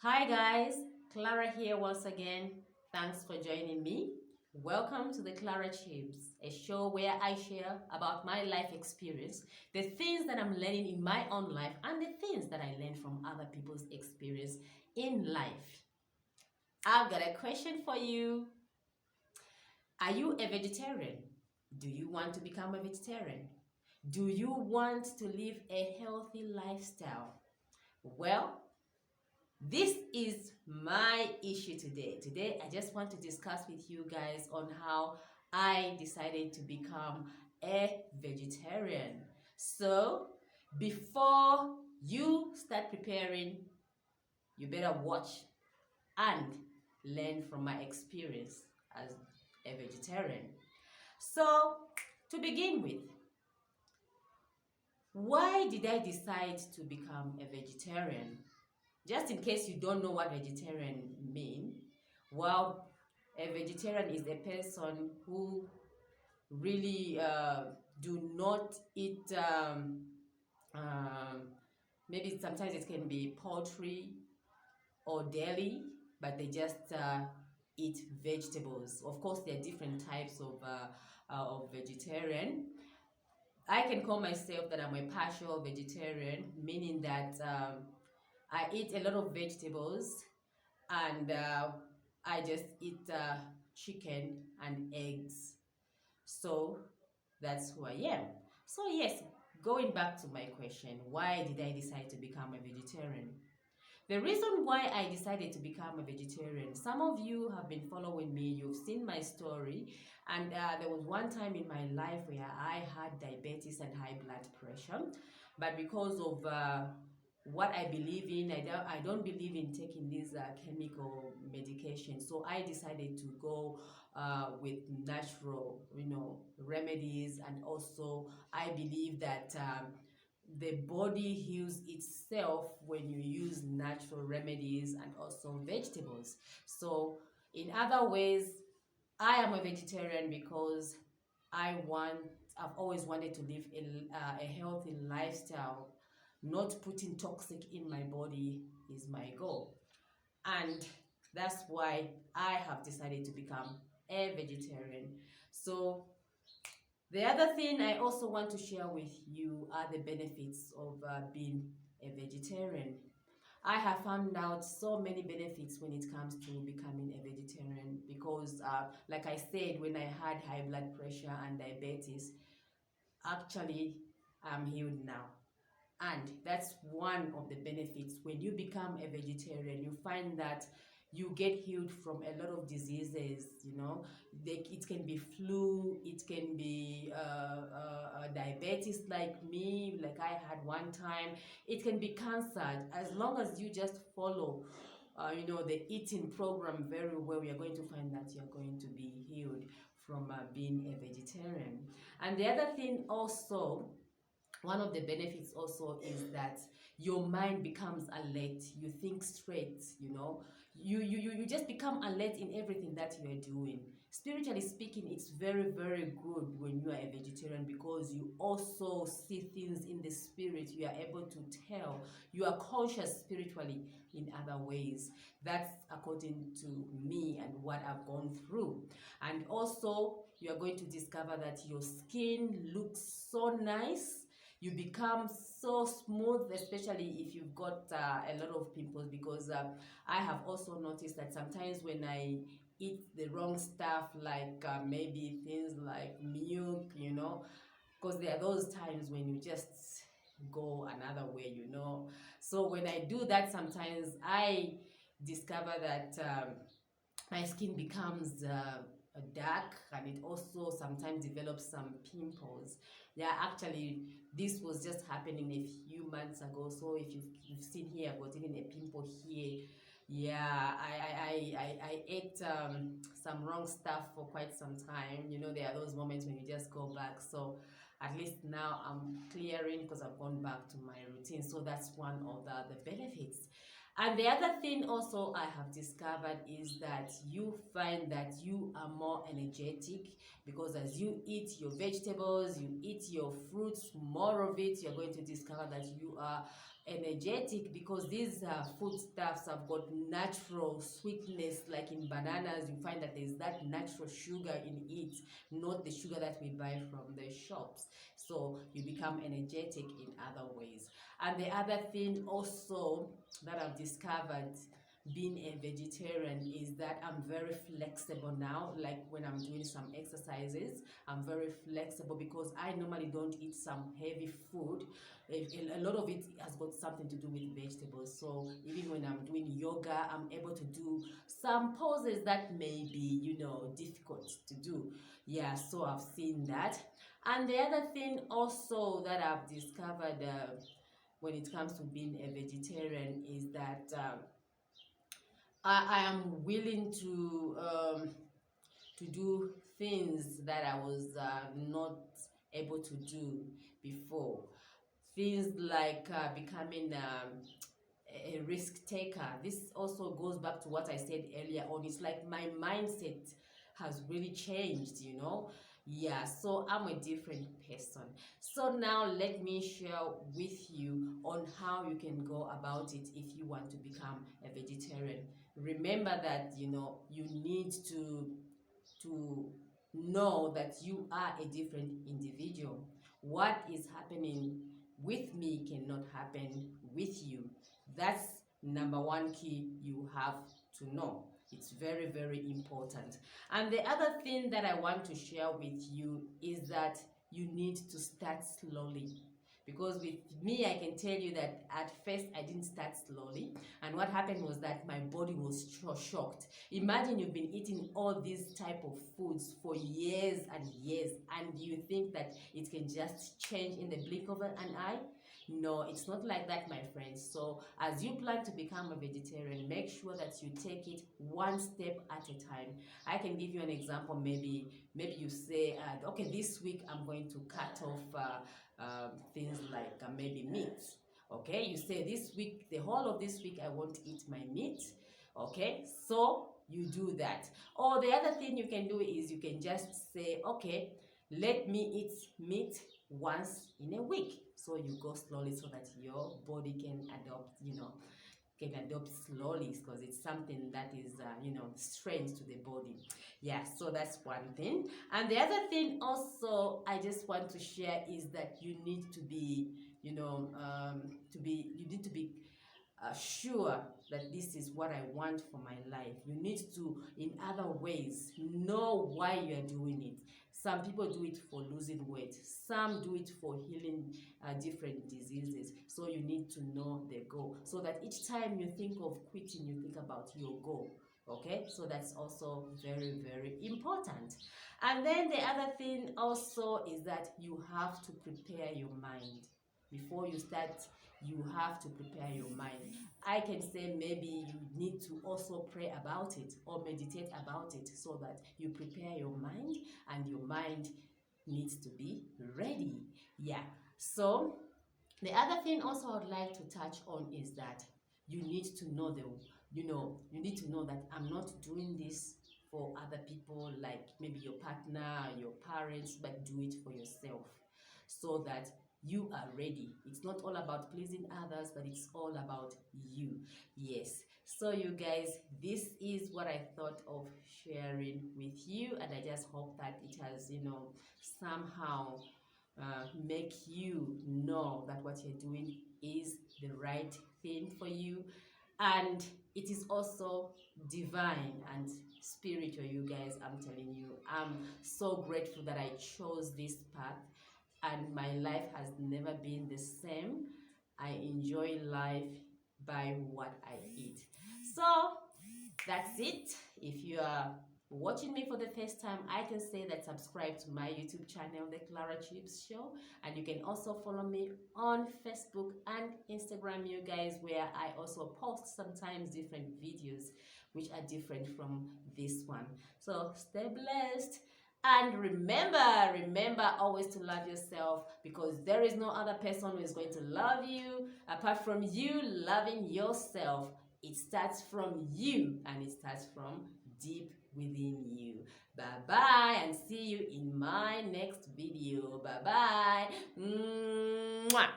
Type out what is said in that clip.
Hi guys, Clara here once again. Thanks for joining me. Welcome to the Clarah Chibes, a show where I share about my life experience, the things that I'm learning in my own life, and the things that I learned from other people's experience in life. I've got a question for you. Are you a vegetarian? Do you want to become a vegetarian? Do you want to live a healthy lifestyle? Well, this is my issue today. Today, I just want to discuss with you guys on how I decided to become a vegetarian. So, before you start preparing, you better watch and learn from my experience as a vegetarian. So, to begin with, why did I decide to become a vegetarian? Just in case you don't know what vegetarian mean, well, a vegetarian is a person who really do not eat um, maybe sometimes it can be poultry or dairy, but they just eat vegetables. Of course, there are different types of vegetarian. I can call myself that I'm a partial vegetarian, meaning that I eat a lot of vegetables and I just eat chicken and eggs. So that's who I am. So, yes, going back to my question, why did I decide to become a vegetarian? The reason why I decided to become a vegetarian, some of you have been following me, you've seen my story, and there was one time in my life where I had diabetes and high blood pressure, but because of what I believe in, I don't believe in taking these chemical medications, so I decided to go with natural, remedies, and also I believe that the body heals itself when you use natural remedies and also vegetables. So, in other ways, I am a vegetarian because I want, I've always wanted to live a healthy lifestyle. Not putting toxic in my body is my goal. And that's why I have decided to become a vegetarian. So, the other thing I also want to share with you are the benefits of being a vegetarian. I have found out so many benefits when it comes to becoming a vegetarian because, like I said, when I had high blood pressure and diabetes, actually, I'm healed now. And that's one of the benefits. When you become a vegetarian, you find that you get healed from a lot of diseases, it can be flu, it can be diabetes like me, like I had one time, it can be cancer. As long as you just follow the eating program very well, you're going to find that you're going to be healed from being a vegetarian. And the other thing also, one of the benefits also is that your mind becomes alert, you think straight, you just become alert in everything that you are doing. Spiritually speaking, it's very, very good when you are a vegetarian because you also see things in the spirit. You are able to tell, you are conscious spiritually in other ways. That's according to me and what I've gone through. And also, you are going to discover that your skin looks so nice, you become so smooth, especially if you've got a lot of pimples, because I have also noticed that sometimes when I eat the wrong stuff, like maybe things like milk, because there are those times when you just go another way, so when I do that, sometimes I discover that my skin becomes dark, and it also sometimes develops some pimples. Yeah, actually, this was just happening a few months ago. So if you've seen here, I've got even a pimple here. Yeah, I ate some wrong stuff for quite some time. There are those moments when you just go back. So at least now I'm clearing because I've gone back to my routine. So that's one of the benefits. And the other thing also I have discovered is that you find that you are more energetic because as you eat your vegetables, you eat your fruits, more of it, you're going to discover that you are energetic, because these foodstuffs have got natural sweetness. Like in bananas, you find that there's that natural sugar in it, not the sugar that we buy from the shops. So you become energetic in other ways. And the other thing also that I've discovered being a vegetarian is that I'm very flexible now. Like when I'm doing some exercises, I'm very flexible because I normally don't eat some heavy food. A lot of it has got something to do with vegetables. So even when I'm doing yoga, I'm able to do some poses that may be, difficult to do. Yeah, so I've seen that. And the other thing also that I've discovered when it comes to being a vegetarian is that I am willing to do things that I was not able to do before. Things like becoming a risk taker. This also goes back to what I said earlier on. It's like my mindset has really changed. Yeah, so I'm a different person. So now let me share with you on how you can go about it if you want to become a vegetarian. Remember that you need to know that you are a different individual. What is happening with me cannot happen with you. That's number one key you have to know. It's very, very important. And the other thing that I want to share with you is that you need to start slowly. Because with me, I can tell you that at first I didn't start slowly. And what happened was that my body was shocked. Imagine you've been eating all these type of foods for years and years, and you think that it can just change in the blink of an eye. No, it's not like that, my friends. So as you plan to become a vegetarian, make sure that you take it one step at a time. I can give you an example. Maybe you say, okay, this week I'm going to cut off things like maybe meat. Okay, you say this week, the whole of this week I won't eat my meat. Okay, so you do that. Or the other thing you can do is you can just say, okay, let me eat meat once in a week. So you go slowly so that your body can adopt slowly, because it's something that is strange to the body. Yeah, so that's one thing. And the other thing also I just want to share is that you need to be sure that this is what I want for my life. You need to, in other ways, know why you are doing it. Some people do it for losing weight. Some do it for healing different diseases. So you need to know the goal, so that each time you think of quitting, you think about your goal. Okay, so that's also very, very important. And then the other thing also is that you have to prepare your mind before you start. You have to prepare your mind. I can say maybe you need to also pray about it or meditate about it, so that you prepare your mind, and your mind needs to be ready. Yeah, so the other thing also I'd like to touch on is that you need to know you need to know that I'm not doing this for other people, like maybe your partner, your parents, but do it for yourself, so that you are ready. It's not all about pleasing others, but it's all about you. Yes. So you guys, this is what I thought of sharing with you, and I just hope that it has, somehow make you know that what you're doing is the right thing for you, and it is also divine and spiritual. You guys, I'm telling you, I'm so grateful that I chose this path, and my life has never been the same. I enjoy life by what I eat. So that's it. If you are watching me for the first time, I can say that subscribe to my YouTube channel, The Clarah Chibesa Show, and you can also follow me on Facebook and Instagram, you guys, where I also post sometimes different videos which are different from this one. So stay blessed. And remember always to love yourself, because there is no other person who is going to love you apart from you loving yourself. It starts from you, and it starts from deep within you. Bye-bye, and see you in my next video. Bye-bye. Mwah.